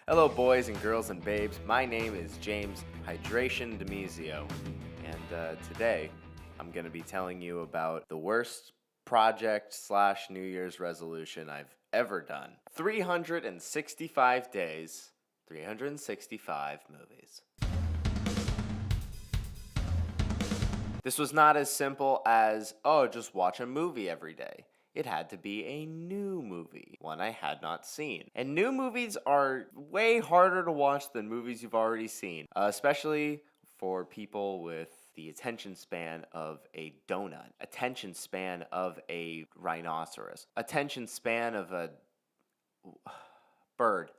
Hello, boys and girls and babes. My name is James Hydration Domizio, and today I'm going to be telling you about the worst project / New Year's resolution I've ever done. 365 days, 365 movies. This was not as simple as, oh, just watch a movie every day. It had to be a new movie, one I had not seen. And new movies are way harder to watch than movies you've already seen, especially for people with the attention span of a donut, attention span of a rhinoceros, attention span of a bird.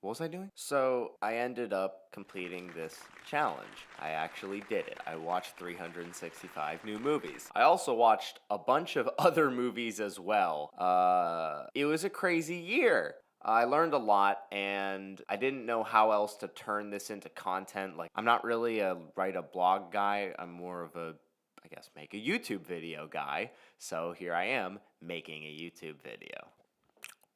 What was I doing? So I ended up completing this challenge. I actually did it. I watched 365 new movies. I also watched a bunch of other movies as well. It was a crazy year. I learned a lot, and I didn't know how else to turn this into content. Like, I'm not really write a blog guy. I'm more of a, I guess, make a YouTube video guy. So here I am making a YouTube video.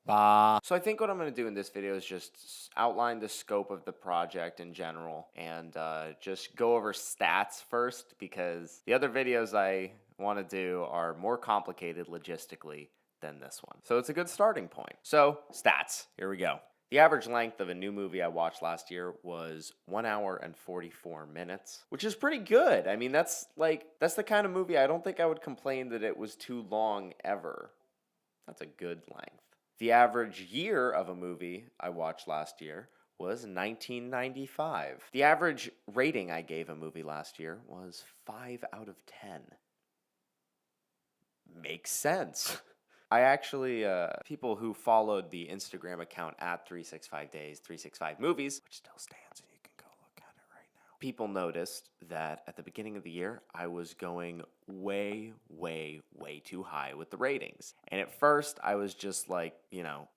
So I think what I'm going to do in this video is just outline the scope of the project in general and just go over stats first, because the other videos I want to do are more complicated logistically than this one. So it's a good starting point. So stats, here we go. The average length of a new movie I watched last year was 1 hour and 44 minutes, which is pretty good. I mean, that's the kind of movie I don't think I would complain that it was too long ever. That's a good length. The average year of a movie I watched last year was 1995. The average rating I gave a movie last year was 5 out of 10. Makes sense. I actually, people who followed the Instagram account at 365days, 365 movies, which still stands, and you can go look at it right now. People noticed that at the beginning of the year, I was going way, way, way too high with the ratings. And at first, I was just like,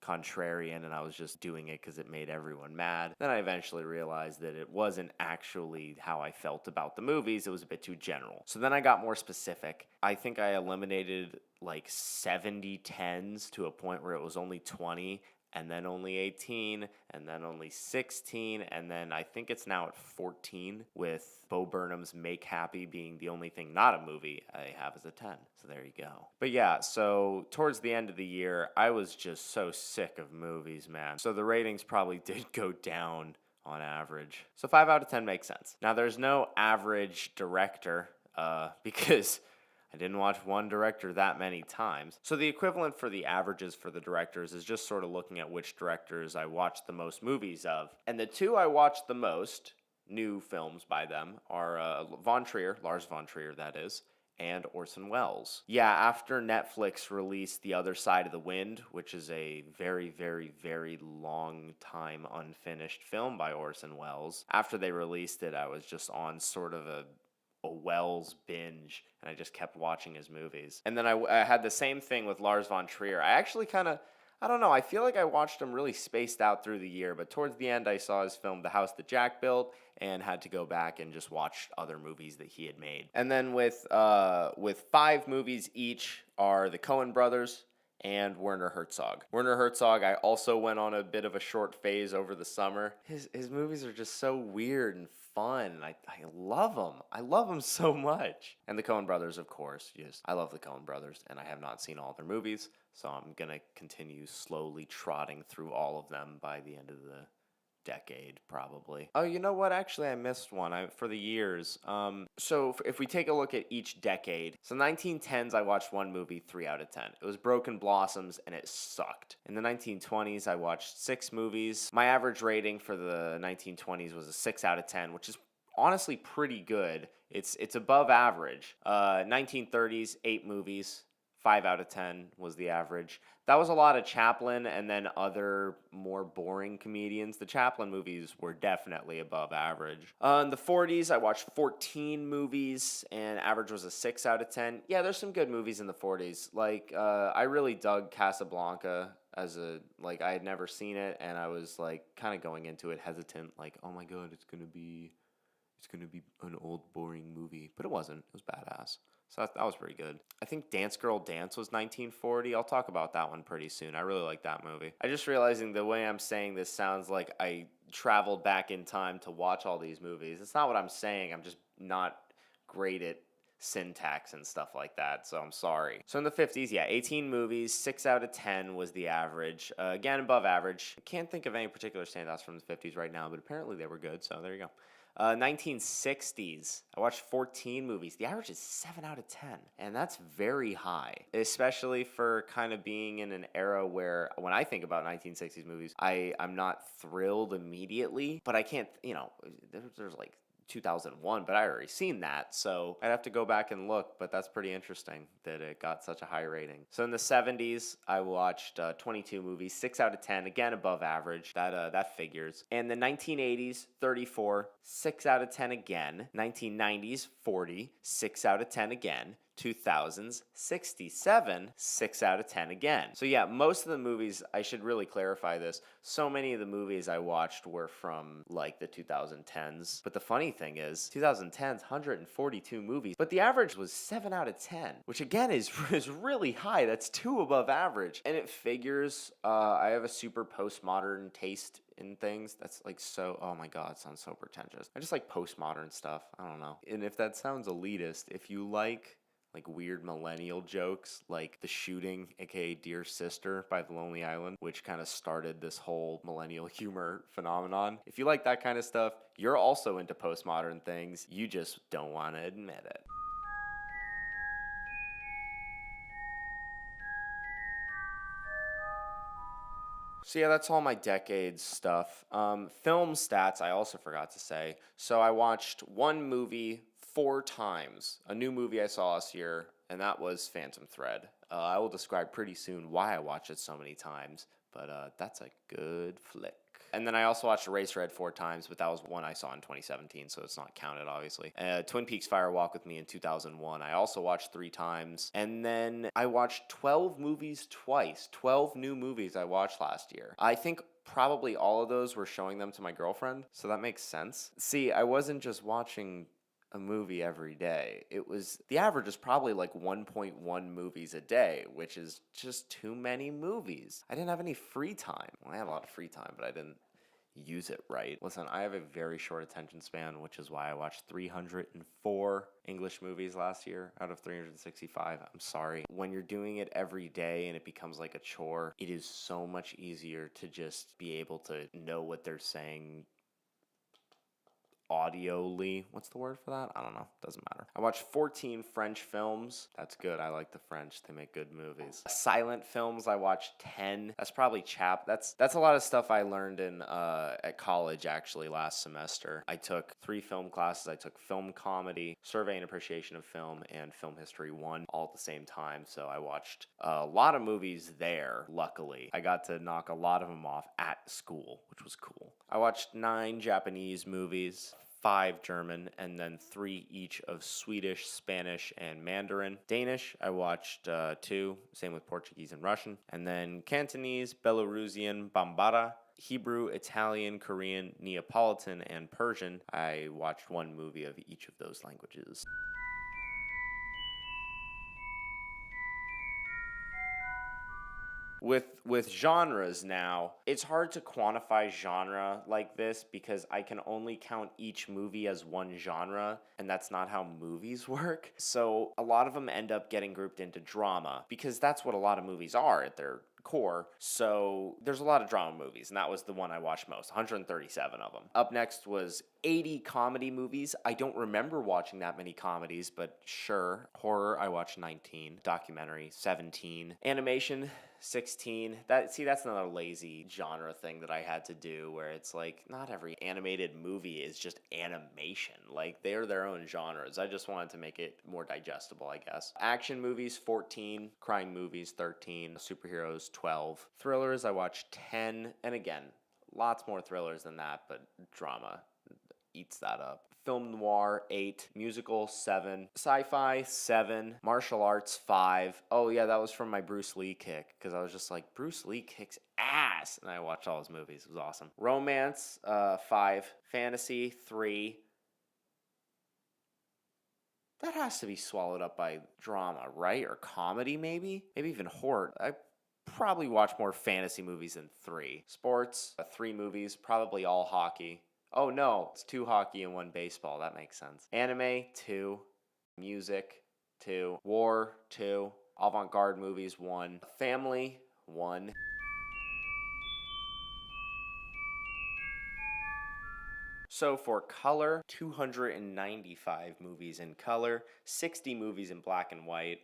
contrarian, and I was just doing it because it made everyone mad. Then I eventually realized that it wasn't actually how I felt about the movies. It was a bit too general. So then I got more specific. I think I eliminated like 70 10s to a point where it was only 20, and then only 18, and then only 16, and then I think it's now at 14, with Bo Burnham's Make Happy being the only thing not a movie I have as a 10. So there you go. But yeah, so towards the end of the year, I was just so sick of movies, man. So the ratings probably did go down on average. So 5 out of 10 makes sense. Now, there's no average director, because I didn't watch one director that many times. So the equivalent for the averages for the directors is just sort of looking at which directors I watched the most movies of. And the two I watched the most, new films by them, are Lars von Trier that is, and Orson Welles. Yeah, after Netflix released The Other Side of the Wind, which is a very, very, very long time unfinished film by Orson Welles, after they released it, I was just on sort of a Wells binge, and I just kept watching his movies. And then I had the same thing with Lars von Trier. I actually I don't know, I feel like I watched him really spaced out through the year, but towards the end I saw his film The House That Jack Built and had to go back and just watch other movies that he had made. And then with 5 movies each are the Coen brothers and Werner Herzog. Werner Herzog, I also went on a bit of a short phase over the summer. His movies are just so weird and fun. I love them. I love them so much. And the Coen brothers, of course. Yes, I love the Coen brothers, and I have not seen all their movies, so I'm going to continue slowly trotting through all of them by the end of the decade, probably. Oh, you know what? Actually, I missed one for the years. So if we take a look at each decade, so 1910s, I watched one movie 3 out of 10. It was Broken Blossoms, and it sucked. In the 1920s, I watched 6 movies. My average rating for the 1920s was a 6 out of 10, which is honestly pretty good. It's above average. 1930s, 8 movies. 5 out of 10 was the average. That was a lot of Chaplin and then other more boring comedians. The Chaplin movies were definitely above average. In the 40s, I watched 14 movies, and average was a 6 out of 10. Yeah, there's some good movies in the 40s. I really dug Casablanca I had never seen it, and I was, kind of going into it hesitant, oh my god, it's it's going to be an old, boring movie. But it wasn't. It was badass. So that was pretty good. I think Dance Girl Dance was 1940. I'll talk about that one pretty soon. I really like that movie. I just realizing the way I'm saying this sounds like I traveled back in time to watch all these movies. It's not what I'm saying. I'm just not great at syntax and stuff like that, so I'm sorry. So in the 50s, yeah, 18 movies, 6 out of 10 was the average. Again, above average. I can't think of any particular standouts from the 50s right now, but apparently they were good, so there you go. 1960s, I watched 14 movies. The average is 7 out of 10, and that's very high, especially for kind of being in an era where when I think about 1960s movies, I'm not thrilled immediately, but I can't, there's like 2001, but I already seen that, so I'd have to go back and look, but that's pretty interesting that it got such a high rating. So in the 70s, I watched 22 movies, 6 out of 10, again above average, that figures. And the 1980s, 34, 6 out of 10 again. 1990s, 40, 6 out of 10 again. 2000s, 67, 6 out of 10 again. So yeah, most of the movies, I should really clarify this, so many of the movies I watched were from like the 2010s. But the funny thing is, 2010's 142 movies, but the average was 7 out of 10, which again is really high. That's 2 above average. And it figures, I have a super postmodern taste in things. That's like so, oh my god, it sounds so pretentious. I just like postmodern stuff. I don't know. And if that sounds elitist, if you like weird millennial jokes, like The Shooting, aka Dear Sister by The Lonely Island, which kind of started this whole millennial humor phenomenon. If you like that kind of stuff, you're also into postmodern things. You just don't want to admit it. So yeah, that's all my decades stuff. Film stats, I also forgot to say. So I watched one movie 4 times, a new movie I saw last year, and that was Phantom Thread. I will describe pretty soon why I watched it so many times, but that's a good flick. And then I also watched Eraserhead 4 times, but that was one I saw in 2017, so it's not counted, obviously. Twin Peaks Fire Walk with Me in 2001, I also watched 3 times. And then I watched 12 movies twice, 12 new movies I watched last year. I think probably all of those were showing them to my girlfriend, so that makes sense. See, I wasn't just watching a movie every day. The average is probably like 1.1 movies a day, which is just too many movies. I didn't have any free time. Well, I had a lot of free time, but I didn't use it right. Listen, I have a very short attention span, which is why I watched 304 English movies last year out of 365. I'm sorry. When you're doing it every day and it becomes like a chore, it is so much easier to just be able to know what they're saying audioly. What's the word for that? I don't know. Doesn't matter. I watched 14 French films. That's good. I like the French. They make good movies. Silent films, I watched 10. That's probably That's a lot of stuff I learned in at college actually last semester. I took 3 film classes. I took film comedy, survey and appreciation of film, and film history 1 all at the same time. So I watched a lot of movies there, luckily. I got to knock a lot of them off at school, which was cool. I watched 9 Japanese movies, 5 German, and then 3 each of Swedish, Spanish, and Mandarin. Danish, I watched 2, same with Portuguese and Russian. And then Cantonese, Belarusian, Bambara, Hebrew, Italian, Korean, Neapolitan, and Persian. I watched 1 movie of each of those languages. With genres now, it's hard to quantify genre like this because I can only count each movie as one genre, and that's not how movies work. So a lot of them end up getting grouped into drama because that's what a lot of movies are at their core. So there's a lot of drama movies, and that was the one I watched most, 137 of them. Up next was 80 comedy movies. I don't remember watching that many comedies, but sure. Horror, I watched 19. Documentary, 17. Animation, 16. That's another lazy genre thing that I had to do where it's like not every animated movie is just animation. Like they're their own genres. I just wanted to make it more digestible, I guess. Action movies, 14. Crime movies, 13. Superheroes, 12. Thrillers, I watched 10. And again, lots more thrillers than that, but drama eats that up. Film noir, 8. Musical, 7. Sci-fi, 7. Martial arts, 5. Oh yeah, that was from my Bruce Lee kick, because I was just like, Bruce Lee kicks ass, and I watched all his movies. It was awesome. Romance, 5. Fantasy, 3. that has to be swallowed up by drama, right? Or comedy, maybe? Maybe even horror. I probably watch more fantasy movies than 3. Sports, 3 movies, probably all hockey. Oh no, it's 2 hockey and 1 baseball. That makes sense. Anime, 2. Music, 2. War, 2. Avant-garde movies, 1. Family, 1. So for color, 295 movies in color, 60 movies in black and white.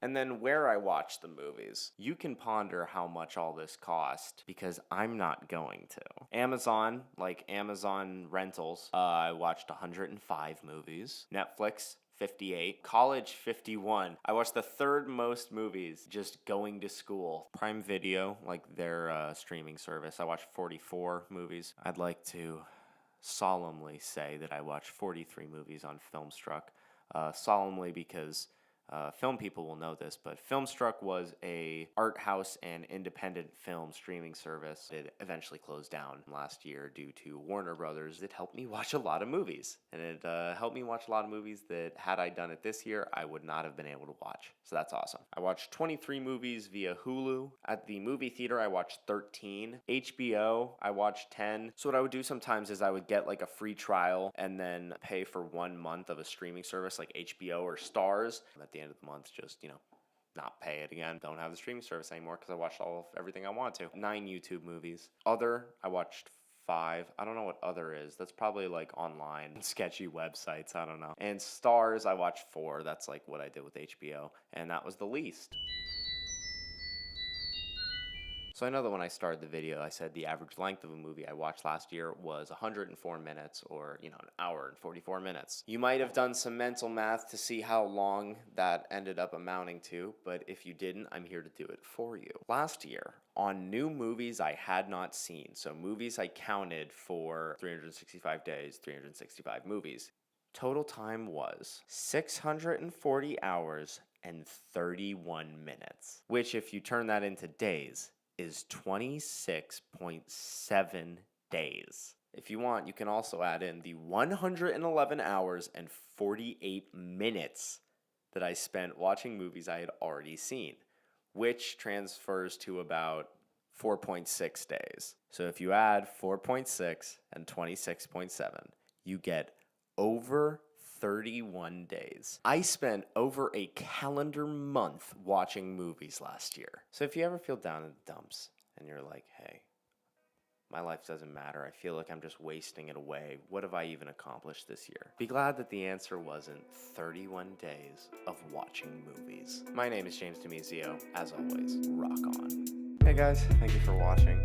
And then where I watch the movies. You can ponder how much all this cost because I'm not going to. Amazon, like Amazon Rentals, I watched 105 movies. Netflix, 58. College, 51. I watched the 3rd most movies just going to school. Prime Video, like their streaming service, I watched 44 movies. I'd like to solemnly say that I watched 43 movies on Filmstruck. Solemnly because film people will know this, but Filmstruck was a art house and independent film streaming service. It eventually closed down last year due to Warner Brothers. It helped me watch a lot of movies, and it helped me watch a lot of movies that had I done it this year, I would not have been able to watch. So that's awesome. I watched 23 movies via Hulu. At the movie theater, I watched 13. HBO, I watched 10. So what I would do sometimes is I would get like a free trial and then pay for 1 month of a streaming service like HBO or Stars. At the end of the month, just, not pay it again. Don't have the streaming service anymore because I watched everything I want to. 9 YouTube movies. Other, I watched 5. I don't know what other is. That's probably like online, sketchy websites. I don't know. And Stars, I watched 4. That's like what I did with HBO. And that was the least. So I know that when I started the video, I said the average length of a movie I watched last year was 104 minutes or, an hour and 44 minutes. You might have done some mental math to see how long that ended up amounting to, but if you didn't, I'm here to do it for you. Last year, on new movies I had not seen, so movies I counted for 365 days, 365 movies, total time was 640 hours and 31 minutes, which if you turn that into days, is 26.7 days. If you want, you can also add in the 111 hours and 48 minutes that I spent watching movies I had already seen, which transfers to about 4.6 days. So if you add 4.6 and 26.7, you get over 31 days. I spent over a calendar month watching movies last year. So if you ever feel down in the dumps and you're like, hey, my life doesn't matter, I feel like I'm just wasting it away, what have I even accomplished this year? Be glad that the answer wasn't 31 days of watching movies. My name is James Domizio. As always, rock on. Hey guys, thank you for watching.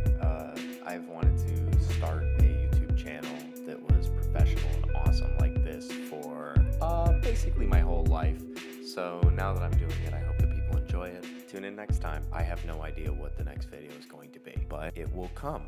I've wanted to start a YouTube channel that was professional and awesome like this for basically my whole life. So now that I'm doing it, I hope that people enjoy it. Tune in next time. I have no idea what the next video is going to be, but it will come.